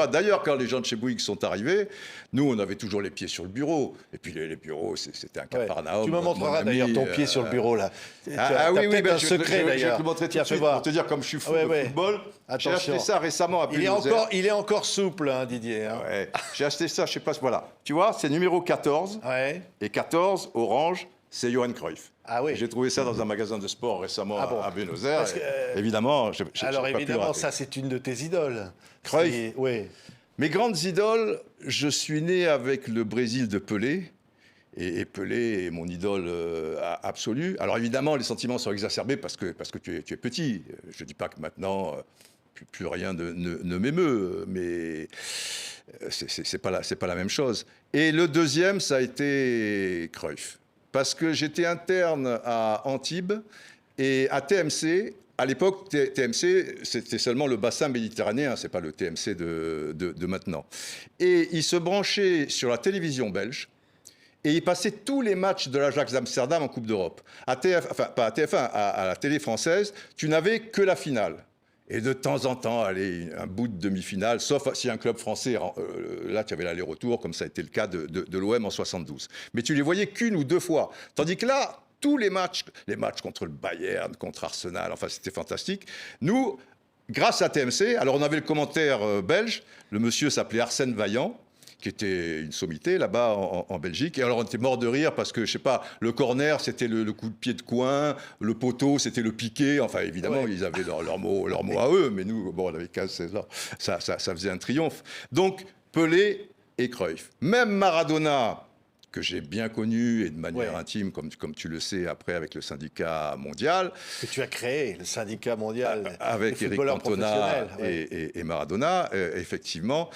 D'ailleurs, quand les gens de chez Bouygues sont arrivés, nous, on avait toujours les pieds sur le bureau. Et puis les bureaux, c'était un cafarnaum. Tu me montreras d'ailleurs ton pied sur le bureau, là. Oui, un secret, d'ailleurs. Je vais te le montrer tout de suite pour te dire, comme je suis fou de football, j'ai acheté ça récemment à Buenos Aires. Il est encore souple, hein, Didier. Hein. Ouais. J'ai acheté ça, je sais pas, voilà. Tu vois, c'est numéro 14. Ouais. Et 14, orange, c'est Johan Cruyff. Ah oui. J'ai trouvé ça dans un magasin de sport récemment à Buenos Aires. Évidemment, évidemment, ça, c'est une de tes idoles. Cruyff. Oui. Mes grandes idoles, je suis né avec le Brésil de Pelé. Et Pelé est mon idole absolue. Alors évidemment, les sentiments sont exacerbés parce que tu es petit. Je ne dis pas que maintenant, plus rien ne m'émeut, mais c'est pas la même chose. Et le deuxième, ça a été Cruyff. Parce que j'étais interne à Antibes et à TMC. À l'époque, TMC, c'était seulement le bassin méditerranéen, c'est pas le TMC de maintenant. Et il se branchait sur la télévision belge et il passait tous les matchs de l'Ajax d'Amsterdam en Coupe d'Europe. Pas à TF1, à la télé française, tu n'avais que la finale. Et de temps en temps, allez, un bout de demi-finale, sauf si un club français, là tu avais l'aller-retour, comme ça a été le cas de l'OM en 72. Mais tu les voyais qu'une ou deux fois. Tandis que là, tous les matchs contre le Bayern, contre Arsenal, enfin c'était fantastique. Nous, grâce à TMC, alors on avait le commentaire belge, le monsieur s'appelait Arsène Vaillant, qui était une sommité là-bas en Belgique. Et alors on était mort de rire parce que, je sais pas, le corner c'était le coup de pied de coin, le poteau c'était le piqué. Enfin évidemment, ils avaient leur mot à eux, mais nous, bon, on avait 15-16 ans, ça faisait un triomphe. Donc Pelé et Cruyff. Même Maradona, que j'ai bien connu et de manière intime, comme tu le sais, après avec le syndicat mondial. Que tu as créé, le syndicat mondial. Avec Eric Cantona et Maradona, effectivement.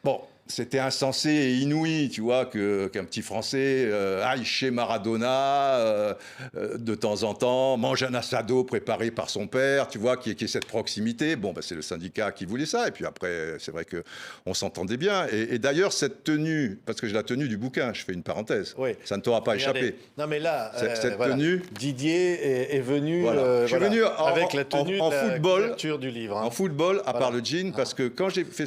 Bon, c'était insensé et inouï, tu vois, qu'un petit Français aille chez Maradona de temps en temps, mange un assado préparé par son père, tu vois, qui ait cette proximité. Bon, c'est le syndicat qui voulait ça. Et puis après, c'est vrai qu'on s'entendait bien. Et d'ailleurs, cette tenue, parce que j'ai la tenue du bouquin, je fais une parenthèse, ça ne t'aura pas échappé. Non, mais là, cette tenue... Didier est venu, je suis venu avec la tenue en de la football, couverture du livre. Hein. En football, à part le jean, parce que quand j'ai fait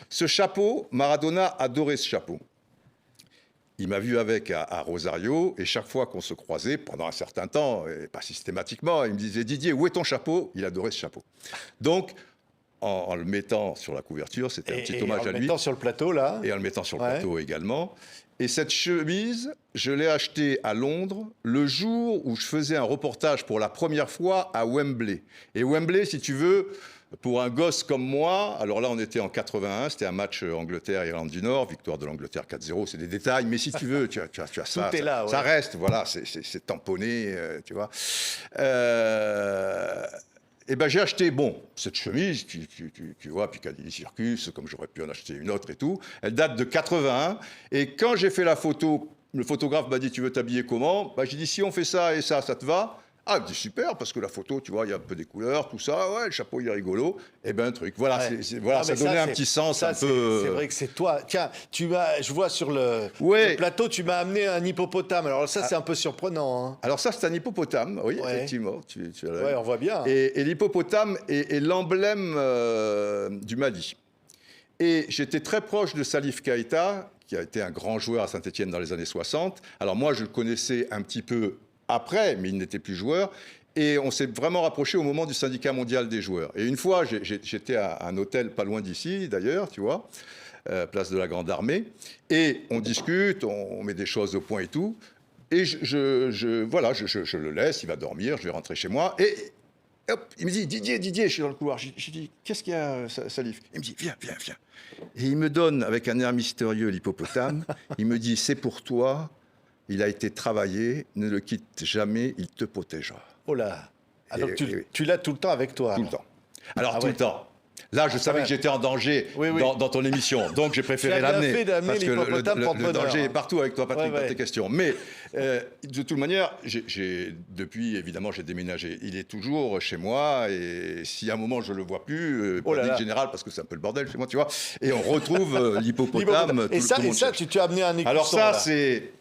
ce chapeau, Maradona adorait ce chapeau. Il m'a vu avec à Rosario, et chaque fois qu'on se croisait, pendant un certain temps, et pas systématiquement, il me disait « Didier, où est ton chapeau ?» Il adorait ce chapeau. Donc, en le mettant sur la couverture, c'était un petit hommage à lui. Et en le mettant sur le plateau, là. Et en le mettant sur le plateau également. Et cette chemise, je l'ai achetée à Londres le jour où je faisais un reportage pour la première fois à Wembley. Et Wembley, si tu veux... Pour un gosse comme moi, alors là on était en 81, c'était un match Angleterre-Irlande du Nord, victoire de l'Angleterre 4-0, c'est des détails, mais si tu veux, tu as ça, tout est là, ça reste, voilà, c'est tamponné, tu vois. Et ben j'ai acheté, cette chemise, tu vois, Piccadilly Circus, comme j'aurais pu en acheter une autre et tout, elle date de 81, et quand j'ai fait la photo, le photographe m'a dit, tu veux t'habiller comment? J'ai dit, si on fait ça et ça te va? Ah, c'est super, parce que la photo, tu vois, il y a un peu des couleurs, tout ça, le chapeau, il est rigolo. Et un truc. Voilà, ça donnait un petit sens un peu... C'est vrai que c'est toi. Tiens, je vois sur le plateau, tu m'as amené un hippopotame. Alors ça, c'est un peu surprenant. Hein. Alors ça, c'est un hippopotame, oui, effectivement. On voit bien. Hein. Et l'hippopotame est l'emblème du Mali. Et j'étais très proche de Salif Keïta, qui a été un grand joueur à Saint-Étienne dans les années 60. Alors moi, je le connaissais un petit peu après, mais il n'était plus joueur. Et on s'est vraiment rapproché au moment du syndicat mondial des joueurs. Et une fois, j'étais à un hôtel pas loin d'ici, d'ailleurs, tu vois, place de la Grande Armée. Et on discute, on met des choses au point et tout. Et je le laisse, il va dormir, je vais rentrer chez moi. Et hop, il me dit, Didier, je suis dans le couloir. Je dis, qu'est-ce qu'il y a, Salif? Il me dit, viens. Et il me donne, avec un air mystérieux, l'hippopotame. Il me dit, c'est pour toi. Il a été travaillé, ne le quitte jamais, il te protégera. Oh là. Alors tu l'as tout le temps avec toi. Tout le temps. Alors tout le temps. Là, je savais que j'étais en danger dans ton émission, donc j'ai préféré l'amener. Parce que le danger est partout avec toi, Patrick, dans tes questions. Mais de toute manière, depuis, évidemment, j'ai déménagé. Il est toujours chez moi, et si à un moment je ne le vois plus, panique générale, parce que c'est un peu le bordel chez moi, tu vois, et on retrouve l'hippopotame. Et ça, tu as amené un écusson. Alors ça, c'est...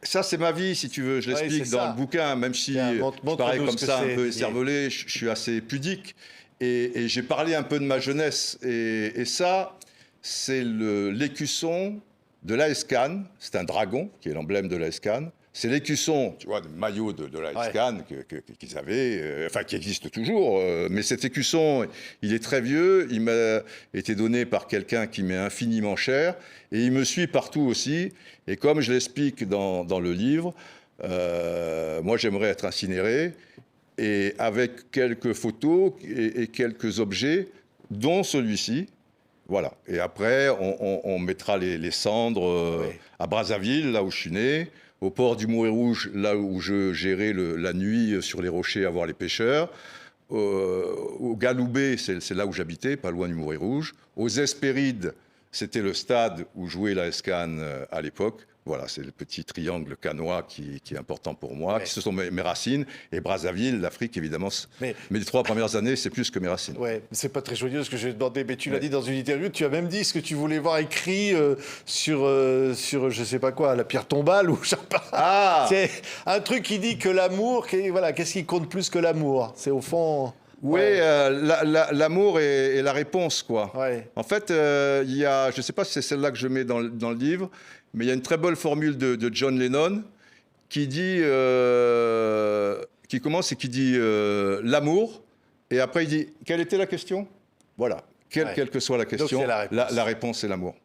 Ça, c'est ma vie, si tu veux. Je l'explique dans le bouquin, même si je parais comme ça, un peu écervelé, je suis assez pudique. Et j'ai parlé un peu de ma jeunesse. Et ça, c'est l'écusson de l'AS Cannes. C'est un dragon qui est l'emblème de l'AS Cannes. C'est l'écusson, tu vois, le maillot de l'AS Cannes qu'ils avaient, enfin qui existe toujours. Mais cet écusson, il est très vieux. Il m'a été donné par quelqu'un qui m'est infiniment cher. Et il me suit partout aussi. Et comme je l'explique dans le livre, moi j'aimerais être incinéré. Et avec quelques photos et quelques objets, dont celui-ci. Voilà. Et après, on mettra les cendres à Brazzaville, là où je suis né, au port du Mouret Rouge, là où je gérais la nuit sur les rochers à voir les pêcheurs, au Galoubet, c'est là où j'habitais, pas loin du Mouret Rouge, aux Hespérides, c'était le stade où jouait l'AS Cannes à l'époque. Voilà, c'est le petit triangle cannois qui est important pour moi, qui ce sont mes racines. Et Brazzaville, l'Afrique, évidemment. Mais les 3 premières années, c'est plus que mes racines. Ouais, c'est pas très joyeux ce que j'ai demandé, mais tu l'as dit dans une interview. Tu as même dit ce que tu voulais voir écrit sur je sais pas quoi, la pierre tombale ou je sais pas. Ah, c'est un truc qui dit que l'amour, voilà, qu'est-ce qui compte plus que l'amour? C'est au fond. Oui, l'amour est la réponse, quoi. Ouais. En fait, il y a, je ne sais pas si c'est celle-là que je mets dans le livre, mais il y a une très belle formule de John Lennon qui dit, qui commence et qui dit l'amour, et après il dit, quelle était la question? Voilà, quelle que soit la question, la réponse est l'amour.